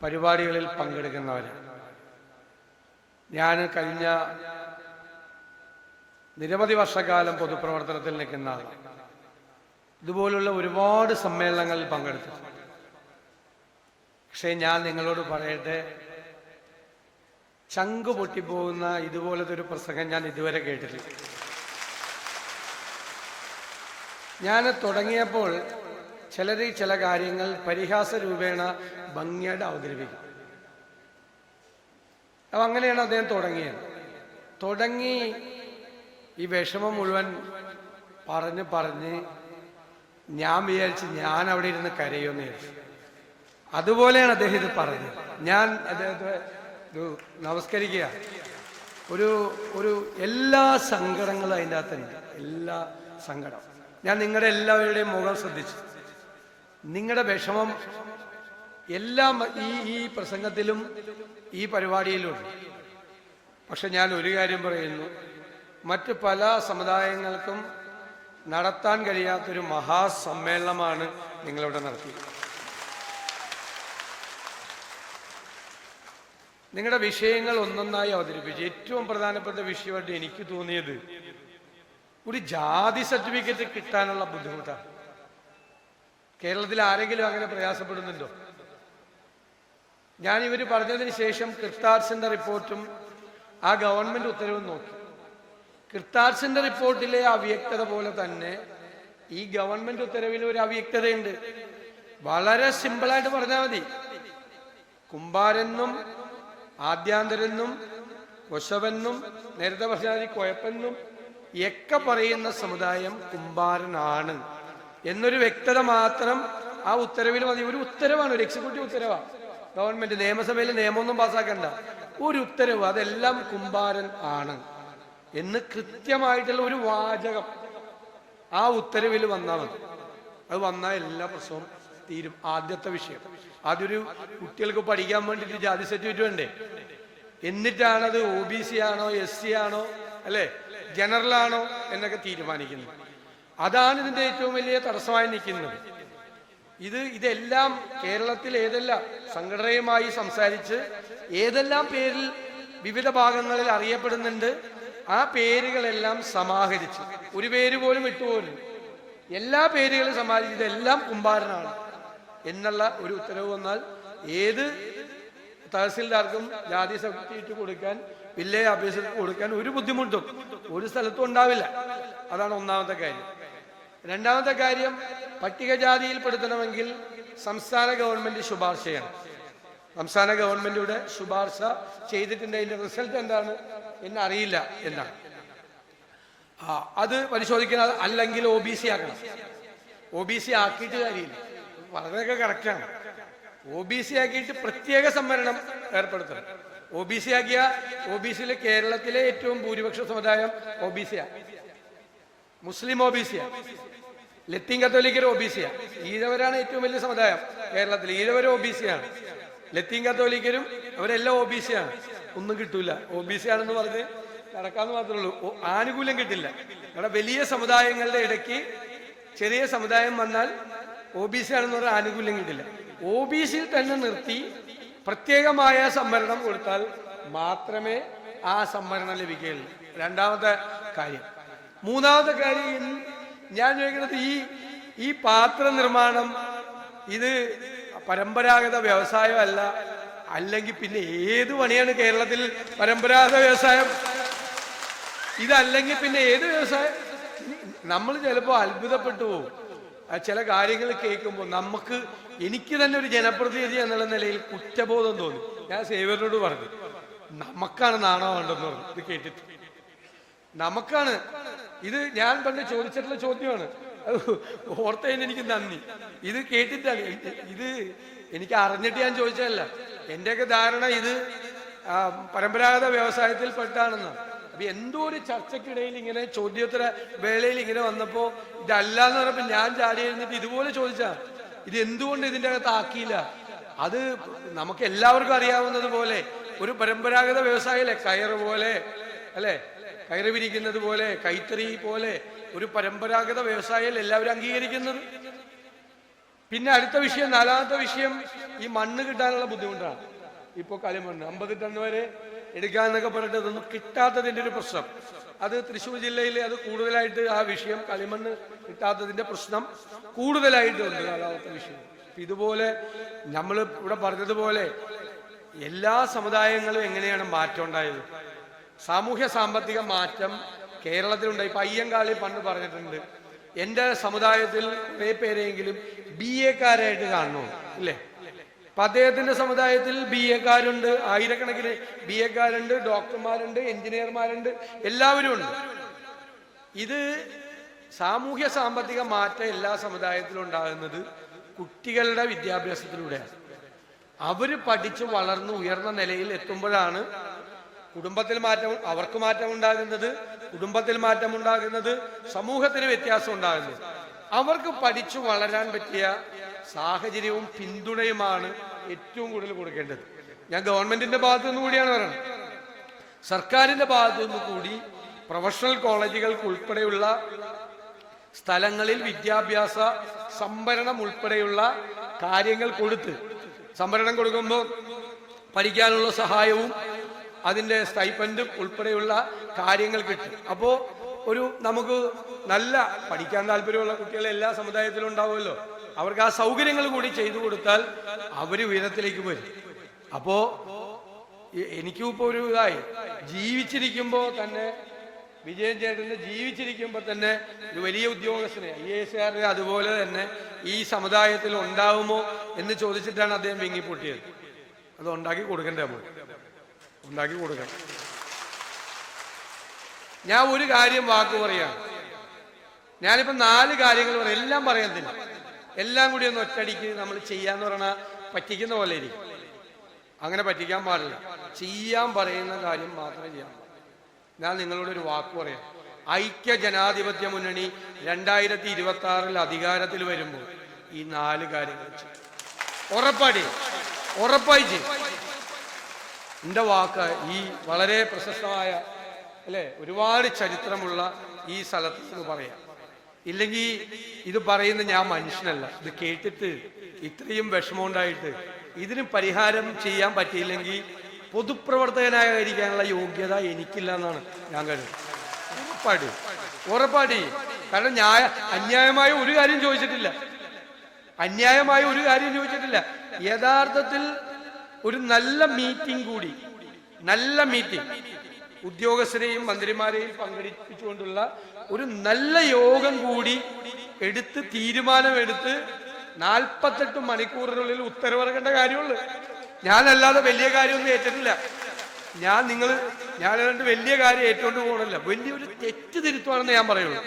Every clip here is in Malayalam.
പരിപാടികളിൽ പങ്കെടുക്കുന്നവരാണ്. ഞാൻ കഴിഞ്ഞ നിരവധി വർഷക്കാലം പൊതുപ്രവർത്തനത്തിൽ നിൽക്കുന്ന ആളാണ്. ഇതുപോലുള്ള ഒരുപാട് സമ്മേളനങ്ങളിൽ പങ്കെടുത്തിട്ടുണ്ട്. പക്ഷേ ഞാൻ നിങ്ങളോട് പറയട്ടെ, ചങ്ക് പൊട്ടിപ്പോകുന്ന ഇതുപോലത്തെ ഒരു പ്രസംഗം ഞാൻ ഇതുവരെ കേട്ടിട്ടില്ല. ഞാൻ തുടങ്ങിയപ്പോൾ ചിലർ ചില കാര്യങ്ങൾ പരിഹാസ രൂപേണ ഭംഗിയായിട്ട് അവതരിപ്പിക്കും. അപ്പം അങ്ങനെയാണ് അദ്ദേഹം തുടങ്ങി ഈ വിഷമം മുഴുവൻ പറഞ്ഞ് ഞാൻ വിചാരിച്ച് ഞാൻ അവിടെ ഇരുന്ന് കരയുമെന്ന് വിചാരിച്ചു. അതുപോലെയാണ് അദ്ദേഹം ഇത് പറഞ്ഞത്. ഞാൻ അദ്ദേഹത്തെ നമസ്കരിക്കുക. ഒരു എല്ലാ സങ്കടങ്ങളും അതിൻ്റെ അകത്തുണ്ട്, എല്ലാ സങ്കടം. ഞാൻ നിങ്ങളുടെ എല്ലാവരുടെയും മുഖം ശ്രദ്ധിച്ചു. നിങ്ങളുടെ വിഷമം എല്ലാം ഈ പ്രസംഗത്തിലും ഈ പരിപാടിയിലുണ്ട്. പക്ഷെ ഞാൻ ഒരു കാര്യം പറയുന്നു, മറ്റ് പല സമുദായങ്ങൾക്കും നടത്താൻ കഴിയാത്തൊരു മഹാസമ്മേളനമാണ് നിങ്ങളിവിടെ നടത്തിയത്. നിങ്ങളുടെ വിഷയങ്ങൾ ഒന്നൊന്നായി അവതരിപ്പിച്ച് ഏറ്റവും പ്രധാനപ്പെട്ട വിഷയമായിട്ട് എനിക്ക് തോന്നിയത് ഒരു ജാതി സർട്ടിഫിക്കറ്റ് കിട്ടാനുള്ള ബുദ്ധിമുട്ടാണ്. കേരളത്തിൽ ആരെങ്കിലും അങ്ങനെ പ്രയാസപ്പെടുന്നുണ്ടോ? ഞാനിവർ പറഞ്ഞതിന് ശേഷം കിർത്താർസിന്റെ റിപ്പോർട്ടും ആ ഗവൺമെന്റ് ഉത്തരവും നോക്കി. കിർത്താർസിന്റെ റിപ്പോർട്ടിലെ അവ്യക്തത പോലെ തന്നെ ഈ ഗവൺമെന്റ് ഉത്തരവിൽ ഒരു അവ്യക്തതയുണ്ട്. വളരെ സിമ്പിളായിട്ട് പറഞ്ഞാൽ മതി. കുമ്പാരെന്നും ആദ്യാന്തരെന്നും കൊശവെന്നും നേരത്തെ പറഞ്ഞാൽ കൊയപ്പെന്നും ഒക്കെ പറയുന്ന സമുദായം കുമ്പാരനാണ് എന്നൊരു വ്യക്തത മാത്രം ആ ഉത്തരവിൽ മതി. ഒരു ഉത്തരവാണ്, ഒരു എക്സിക്യൂട്ടീവ് ഉത്തരവാണ്. ഗവൺമെന്റ് നിയമസഭയിൽ നിയമമൊന്നും പാസ്സാക്കണ്ട, ഒരു ഉത്തരവ്, അതെല്ലാം കുമ്പാരൻ ആണ് എന്ന് കൃത്യമായിട്ടുള്ള ഒരു വാചകം ആ ഉത്തരവിൽ വന്നാൽ മതി. അത് വന്നാൽ എല്ലാ പ്രശ്നവും തീരും. ആദ്യത്തെ വിഷയം, ആദ്യൊരു കുട്ടികൾക്ക് പഠിക്കാൻ വേണ്ടിയിട്ട് ജാതി സർട്ടിഫിക്കറ്റ് വേണ്ടേ? എന്നിട്ടാണത് OBC ആണോ SC ആണോ അല്ലെ ജനറൽ ആണോ എന്നൊക്കെ തീരുമാനിക്കുന്നത്. അതാണ് ഇതിന്റെ ഏറ്റവും വലിയ തടസ്സമായി നിൽക്കുന്നത്. ഇതെല്ലാം കേരളത്തിൽ ഏതെല്ലാം സംഘടനയുമായി സംസാരിച്ച് ഏതെല്ലാം പേരിൽ വിവിധ ഭാഗങ്ങളിൽ അറിയപ്പെടുന്നുണ്ട്, ആ പേരുകളെല്ലാം സമാഹരിച്ച് ഒരു പേര് പോലും വിട്ടുപോലും എല്ലാ പേരുകളും സമാഹരിച്ച് ഇതെല്ലാം കുമ്പാരനാണ് എന്നുള്ള ഒരു ഉത്തരവ് വന്നാൽ ഏത് തഹസിൽദാർക്കും ജാതി സർട്ടിഫിക്കറ്റ് കൊടുക്കാൻ, വില്ലേജ് ഓഫീസർക്ക് കൊടുക്കാൻ ഒരു ബുദ്ധിമുട്ടും ഒരു സ്ഥലത്തും ഉണ്ടാവില്ല. അതാണ് ഒന്നാമത്തെ കാര്യം. രണ്ടാമത്തെ കാര്യം, പട്ടികജാതിയിൽ പെടുത്തണമെങ്കിൽ സംസ്ഥാന ഗവൺമെന്റ് ശുപാർശ ചെയ്യണം. സംസ്ഥാന ഗവൺമെന്റിയുടെ ശുപാർശ ചെയ്തിട്ടുണ്ട്. അതിന്റെ റിസൾട്ട് എന്താണ് എന്നറിയില്ല എന്നാണ്. അത് പരിശോധിക്കണം. അല്ലെങ്കിൽ OBC ആക്കണം. OBC ആക്കിയിട്ട് കാര്യമില്ല, വളരെയൊക്കെ കറക്റ്റാണ്. OBC ആക്കിയിട്ട് പ്രത്യേക സംവരണം ഏർപ്പെടുത്തണം. OBC ആക്കിയ OBCയിലെ കേരളത്തിലെ ഏറ്റവും ഭൂരിപക്ഷ സമുദായം OBC ആണ്. മുസ്ലിം OBC ആണ്, ലത്തീൻ കത്തോലിക്കർ OBC ആണ്. ഈഴവരാണ് ഏറ്റവും വലിയ സമുദായം കേരളത്തിൽ. ഈഴവർ OBC ആണ്, ലത്തീൻ കത്തോലിക്കരും അവരെല്ലാം OBC ആണ്. ഒന്നും കിട്ടൂല. OBC ആണെന്ന് പറഞ്ഞ് നടക്കാന്ന് മാത്രമേ ഉള്ളൂ, ആനുകൂല്യം കിട്ടില്ല. അവിടെ വലിയ സമുദായങ്ങളുടെ ഇടയ്ക്ക് ചെറിയ സമുദായം വന്നാൽ OBC ആണെന്ന് പറഞ്ഞാൽ ആനുകൂല്യം കിട്ടില്ല. OBCയിൽ തന്നെ നിർത്തി പ്രത്യേകമായ സംവരണം കൊടുത്താൽ മാത്രമേ ആ സംവരണം ലഭിക്കുകയുള്ളൂ. രണ്ടാമത്തെ കാര്യം. മൂന്നാമത്തെ കാര്യം, ഞാൻ ചോദിക്കുന്നത്, ഈ പാത്ര നിർമ്മാണം ഇത് പരമ്പരാഗത വ്യവസായമല്ല. അല്ലെങ്കിൽ പിന്നെ ഏത് പണിയാണ് കേരളത്തിൽ പരമ്പരാഗത വ്യവസായം? ഇതല്ലെങ്കിൽ പിന്നെ ഏത് വ്യവസായം? നമ്മൾ ചിലപ്പോൾ അത്ഭുതപ്പെട്ടു പോകും ചില കാര്യങ്ങൾ കേൾക്കുമ്പോൾ. എനിക്ക് തന്നെ ഒരു ജനപ്രതിനിധി എന്നുള്ള നിലയിൽ കുറ്റബോധം തോന്നി. ഞാൻ സേവ്യറിനോട് പറഞ്ഞു, നമുക്കാണ് നാണോ വേണ്ടെന്ന് പറഞ്ഞു. ഇത് കേട്ടിട്ട് നമുക്കാണ്. ഇത് ഞാൻ പണ്ട് ചോദിച്ചിട്ടുള്ള ചോദ്യമാണ്, ഓർത്തതിന് എനിക്ക് നന്ദി. ഇത് കേട്ടിട്ടാണ്, ഇത് എനിക്ക് അറിഞ്ഞിട്ട് ഞാൻ ചോദിച്ചതല്ല. എന്റെയൊക്കെ ധാരണ ഇത് പരമ്പരാഗത വ്യവസായത്തിൽ പെട്ടാണെന്നാണ്. അപ്പൊ എന്തോ ഒരു ചർച്ചക്കിടയിൽ ഇങ്ങനെ ചോദ്യോത്തര വേളയിൽ ഇങ്ങനെ വന്നപ്പോ ഇതല്ല എന്ന് പറഞ്ഞപ്പോ ഞാൻ ചാടി എഴുന്നിട്ട് ഇതുപോലെ ചോദിച്ചാ, ഇത് എന്തുകൊണ്ട് ഇതിന്റെ അകത്ത് ആക്കിയില്ല? അത് നമുക്ക് എല്ലാവർക്കും അറിയാവുന്നത് പോലെ ഒരു പരമ്പരാഗത വ്യവസായമല്ലേ, കയറ് പോലെ അല്ലെ, കയറ് വിരിക്കുന്നത് പോലെ, കൈത്തറി പോലെ ഒരു പരമ്പരാഗത വ്യവസായം എല്ലാവരും അംഗീകരിക്കുന്നത്. പിന്നെ അടുത്ത വിഷയം, നാലാമത്തെ വിഷയം ഈ മണ്ണ് കിട്ടാനുള്ള ബുദ്ധിമുട്ടാണ്. ഇപ്പൊ കളിമണ്ണ് 50 ടൺ വരെ എടുക്കാന്നൊക്കെ പറഞ്ഞിട്ട് അതൊന്നും കിട്ടാത്തതിന്റെ ഒരു പ്രശ്നം, അത് തൃശ്ശൂർ ജില്ലയിൽ അത് കൂടുതലായിട്ട് ആ വിഷയം കളിമണ്ണ് കിട്ടാത്തതിന്റെ പ്രശ്നം കൂടുതലായിട്ടുണ്ട്. നാലാമത്തെ വിഷയം ഇതുപോലെ നമ്മൾ ഇവിടെ പറഞ്ഞതുപോലെ എല്ലാ സമുദായങ്ങളും എങ്ങനെയാണ് മാറ്റം ഉണ്ടായത്? സാമൂഹ്യ സാമ്പത്തിക മാറ്റം കേരളത്തിലുണ്ടായി. ഇപ്പൊ അയ്യങ്കാളി പണ്ട് പറഞ്ഞിട്ടുണ്ട്, എന്റെ സമുദായത്തിൽ കുറെ പേരെങ്കിലും BA കാണണോ ഇല്ലേ? അപ്പൊ അദ്ദേഹത്തിന്റെ സമുദായത്തിൽ BA ആയിരക്കണക്കിന് BA ഡോക്ടർമാരുണ്ട്, എഞ്ചിനീയർമാരുണ്ട്, എല്ലാവരും ഉണ്ട്. ഇത് സാമൂഹ്യ സാമ്പത്തിക മാറ്റം എല്ലാ സമുദായത്തിലും ഉണ്ടാകുന്നത് കുട്ടികളുടെ വിദ്യാഭ്യാസത്തിലൂടെയാണ്. അവര് പഠിച്ചു വളർന്ന് ഉയർന്ന നിലയിൽ എത്തുമ്പോഴാണ് കുടുംബത്തിൽ മാറ്റം, അവർക്ക് മാറ്റം ഉണ്ടാകുന്നത്, കുടുംബത്തിൽ മാറ്റം ഉണ്ടാകുന്നത്, സമൂഹത്തിന് വ്യത്യാസം ഉണ്ടാകുന്നത്. അവർക്ക് പഠിച്ചു വളരാൻ പറ്റിയ സാഹചര്യവും പിന്തുണയുമാണ് ഏറ്റവും കൂടുതൽ കൊടുക്കേണ്ടത്. ഞാൻ ഗവൺമെന്റിന്റെ ഭാഗത്തു നിന്ന് കൂടിയാണ് പറയുന്നത്, സർക്കാരിന്റെ ഭാഗത്തു നിന്ന് കൂടി പ്രൊഫഷണൽ കോളേജുകൾക്ക് ഉൾപ്പെടെയുള്ള സ്ഥലങ്ങളിൽ വിദ്യാഭ്യാസ സംഭരണം ഉൾപ്പെടെയുള്ള കാര്യങ്ങൾ കൊടുത്ത്, സംഭരണം കൊടുക്കുമ്പോൾ പഠിക്കാനുള്ള സഹായവും അതിന്റെ സ്റ്റൈപ്പൻഡും ഉൾപ്പെടെയുള്ള കാര്യങ്ങൾ കിട്ടും. അപ്പോ നമുക്ക് നല്ല പഠിക്കാൻ താല്പര്യമുള്ള കുട്ടികൾ എല്ലാ സമുദായത്തിലും ഉണ്ടാവുമല്ലോ, അവർക്ക് ആ സൗകര്യങ്ങൾ കൂടി ചെയ്തു കൊടുത്താൽ അവര് ഉയരത്തിലേക്ക് വരും. അപ്പോ എനിക്കും ഇപ്പൊ ഒരു ഇതായി, ജീവിച്ചിരിക്കുമ്പോ തന്നെ വിജയൻ ചേട്ടന് ജീവിച്ചിരിക്കുമ്പോ തന്നെ ഒരു വലിയ ഉദ്യോഗസ്ഥനെ IAS അതുപോലെ തന്നെ ഈ സമുദായത്തിൽ ഉണ്ടാവുമോ എന്ന് ചോദിച്ചിട്ടാണ് അദ്ദേഹം വിങ്ങിപ്പൊട്ടിയത്. അത് ഉണ്ടാക്കി കൊടുക്കണ്ടേ? നമ്മൾ ഉണ്ടാക്കി കൊടുക്കണം. ഞാൻ ഒരു കാര്യം വാക്ക് പറയാം, ഞാനിപ്പോ 4 കാര്യങ്ങൾ പറയാം, എല്ലാം പറയാൻ തന്നെ, എല്ലാം കൂടി ഒന്ന് ഒറ്റടിക്ക് നമ്മൾ ചെയ്യാന്ന് പറഞ്ഞാൽ പറ്റിക്കുന്ന പോലെ ഇരിക്കും. അങ്ങനെ പറ്റിക്കാൻ പാടില്ല. ചെയ്യാൻ പറയുന്ന കാര്യം മാത്രമേ ചെയ്യാൻ പാടില്ല. ഞാൻ നിങ്ങളോട് ഒരു വാക്ക് പറയാം, ഐക്യ ജനാധിപത്യ മുന്നണി 2026 അധികാരത്തിൽ വരുമ്പോൾ ഈ 4 കാര്യങ്ങൾ ഉറപ്പായി ചെയ്യും. എന്റെ വാക്ക് ഈ വളരെ പ്രശസ്തമായ അല്ലെ, ഒരുപാട് ചരിത്രമുള്ള ഈ സ്ഥലത്ത് എന്ന് പറയാം. ഇല്ലെങ്കിൽ ഇത് പറയുന്ന ഞാൻ മനുഷ്യനല്ല. ഇത് കേട്ടിട്ട് ഇത്രയും വിഷമമുണ്ടായിട്ട് ഇതിന് പരിഹാരം ചെയ്യാൻ പറ്റിയില്ലെങ്കിൽ പൊതുപ്രവർത്തകനായിരിക്കാനുള്ള യോഗ്യത എനിക്കില്ല എന്നാണ് ഞാൻ കരുതുന്നത്. ഉറപ്പാടി. കാരണം ഞാൻ അന്യായമായ ഒരു കാര്യം ചോദിച്ചിട്ടില്ല, യഥാർത്ഥത്തിൽ ഒരു നല്ല മീറ്റിംഗ്, ഉദ്യോഗസ്ഥരെയും മന്ത്രിമാരെയും പങ്കെടുപ്പിച്ചുകൊണ്ടുള്ള ഒരു നല്ല യോഗം കൂടി എടുത്ത് തീരുമാനമെടുത്ത് 48 മണിക്കൂറിനുള്ളിൽ ഉത്തരവിറക്കേണ്ട കാര്യമുള്ളൂ. ഞാനല്ലാതെ വലിയ കാര്യമൊന്നും ഏറ്റിട്ടില്ല. ഞാൻ അതുകൊണ്ട് വലിയ കാര്യം ഏറ്റുകൊണ്ട് പോകണല്ല, വലിയൊരു തെറ്റ് തിരുത്തുവാണെന്ന് ഞാൻ പറയുള്ളൂ.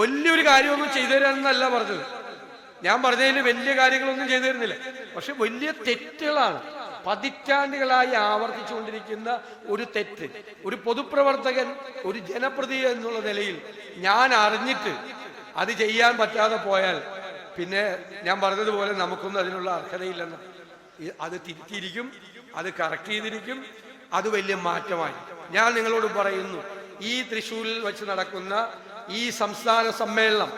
വലിയൊരു കാര്യമൊന്നും ചെയ്തു തരാമെന്നല്ല പറഞ്ഞത്. ഞാൻ പറഞ്ഞതിൽ വലിയ കാര്യങ്ങളൊന്നും ചെയ്തു തരുന്നില്ല, പക്ഷെ വലിയ തെറ്റുകളാണ്, പതിറ്റാണ്ടുകളായി ആവർത്തിച്ചുകൊണ്ടിരിക്കുന്ന ഒരു തെറ്റ്. ഒരു പൊതുപ്രവർത്തകൻ, ഒരു ജനപ്രതിനിധി എന്നുള്ള നിലയിൽ ഞാൻ അറിഞ്ഞിട്ട് അത് ചെയ്യാൻ പറ്റാതെ പോയാൽ പിന്നെ ഞാൻ പറഞ്ഞതുപോലെ നമുക്കൊന്നും അതിനുള്ള അർഹതയില്ലെന്ന്. അത് തിരുത്തിയിരിക്കും, അത് കറക്റ്റ് ചെയ്തിരിക്കും, അത് വലിയ മാറ്റമായി. ഞാൻ നിങ്ങളോട് പറയുന്നു, ഈ തൃശ്ശൂരിൽ വെച്ച് നടക്കുന്ന ഈ സംസ്ഥാന സമ്മേളനം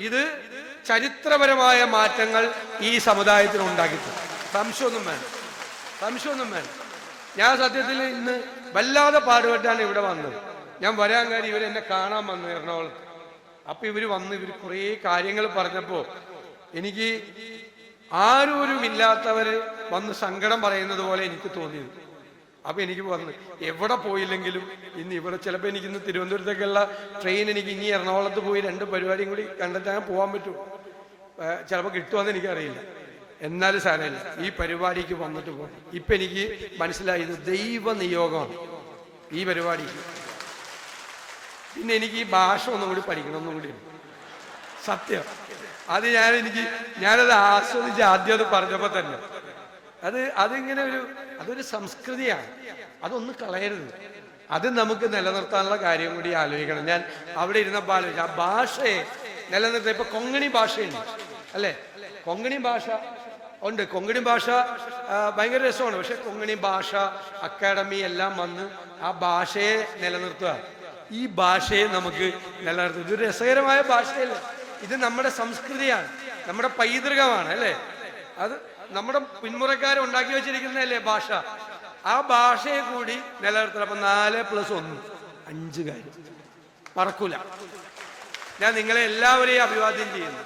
ഇത് ചരിത്രപരമായ മാറ്റങ്ങൾ ഈ സമുദായത്തിന് ഉണ്ടാക്കിയിട്ടുണ്ട്. സംശയമൊന്നും വേണം. ഞാൻ സത്യത്തിൽ ഇന്ന് വല്ലാതെ പാടുപെട്ടാണ് ഇവിടെ വന്നത്. ഞാൻ വരാൻ കാര്യം ഇവരെന്നെ കാണാൻ വന്നു എറണാകുളത്ത്. അപ്പൊ ഇവര് കുറേ കാര്യങ്ങൾ പറഞ്ഞപ്പോ എനിക്ക് ആരോരുമില്ലാത്തവര് വന്ന് സങ്കടം പറയുന്നത് പോലെ എനിക്ക് തോന്നിയത്. അപ്പൊ എനിക്ക് വന്ന് എവിടെ പോയില്ലെങ്കിലും ഇന്ന് ഇവിടെ ചിലപ്പോൾ എനിക്ക് ഇന്ന് തിരുവനന്തപുരത്തേക്കുള്ള ട്രെയിൻ എനിക്ക് ഇനി എറണാകുളത്ത് പോയി 2 പരിപാടിയും കൂടി കണ്ടിട്ടാൽ പോകാൻ പറ്റും. ചിലപ്പോൾ കിട്ടുമെന്ന് എനിക്കറിയില്ല. എന്നാലും സാരമില്ല, ഈ പരിപാടിക്ക് വന്നിട്ട് പോകും. ഇപ്പൊ എനിക്ക് മനസ്സിലായത് ദൈവ നിയോഗമാണ് ഈ പരിപാടിക്ക്. പിന്നെ എനിക്ക് ഈ ഭാഷ ഒന്നും കൂടി പഠിക്കണം കൂടി സത്യം. അത് ഞാനത് ആസ്വദിച്ച് ആദ്യം അത് പറഞ്ഞപ്പോ തന്നെ അതിങ്ങനെ അതൊരു സംസ്കൃതിയാണ്, അതൊന്നും കളയരുത്. അത് നമുക്ക് നിലനിർത്താനുള്ള കാര്യം കൂടി ആലോചിക്കണം. ഞാൻ അവിടെ ഇരുന്നപ്പോൾ ആലോചിച്ചു ആ ഭാഷയെ നിലനിർത്താൻ. ഇപ്പൊ കൊങ്കണി ഭാഷയുണ്ട് അല്ലെ, കൊങ്കണി ഭാഷ ഉണ്ട്. കൊങ്കണി ഭാഷ ഭയങ്കര രസമാണ്. പക്ഷെ കൊങ്കണി ഭാഷ അക്കാഡമി എല്ലാം വന്ന് ആ ഭാഷയെ നിലനിർത്തുക, ഈ ഭാഷയെ നമുക്ക് നിലനിർത്തുക. ഇതൊരു രസകരമായ ഭാഷയല്ല, ഇത് നമ്മുടെ സംസ്കൃതിയാണ്. നമ്മുടെ പൈതൃകമാണ് അല്ലേ? അത് നമ്മുടെ പിന്മുറക്കാർ ഉണ്ടാക്കി വെച്ചിരിക്കുന്നതല്ലേ ഭാഷ. ആ ഭാഷയെ കൂടി നിലനിർത്തണം. അപ്പൊ 4+1 5 കാര്യം മറക്കൂല. ഞാൻ നിങ്ങളെ എല്ലാവരെയും അഭിവാദ്യം ചെയ്യുന്നു,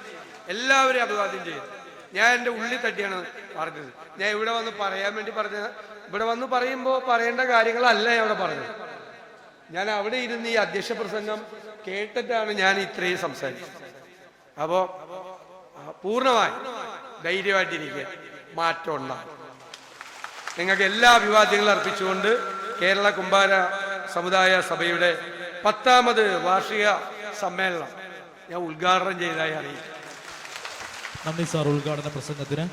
എല്ലാവരെയും അഭിവാദ്യം ചെയ്യുന്നു. ഞാൻ എൻ്റെ ഉള്ളിൽ തട്ടിയാണ് പറഞ്ഞത്. ഞാൻ ഇവിടെ വന്ന് പറയാൻ വേണ്ടി പറഞ്ഞത്. ഇവിടെ വന്ന് പറയുമ്പോൾ പറയേണ്ട കാര്യങ്ങളല്ല ഞാൻ ഇവിടെ പറഞ്ഞത്. ഞാൻ അവിടെ ഇരുന്ന് ഈ അധ്യക്ഷ പ്രസംഗം കേട്ടിട്ടാണ് ഞാൻ ഇത്രയും സംസാരിച്ചത്. അപ്പോ പൂർണ്ണമായി ധൈര്യമായിട്ടിരിക്കുക, മാറ്റം ഉണ്ടാകും. നിങ്ങൾക്ക് എല്ലാ അഭിവാദ്യങ്ങളും അർപ്പിച്ചുകൊണ്ട് കേരള കുംഭാര സമുദായ സഭയുടെ 10ാമത് വാർഷിക സമ്മേളനം ഞാൻ ഉദ്ഘാടനം ചെയ്തതായി അറിയിക്കും. നന്ദി സാർ ഉദ്ഘാടന പ്രസംഗത്തിന്.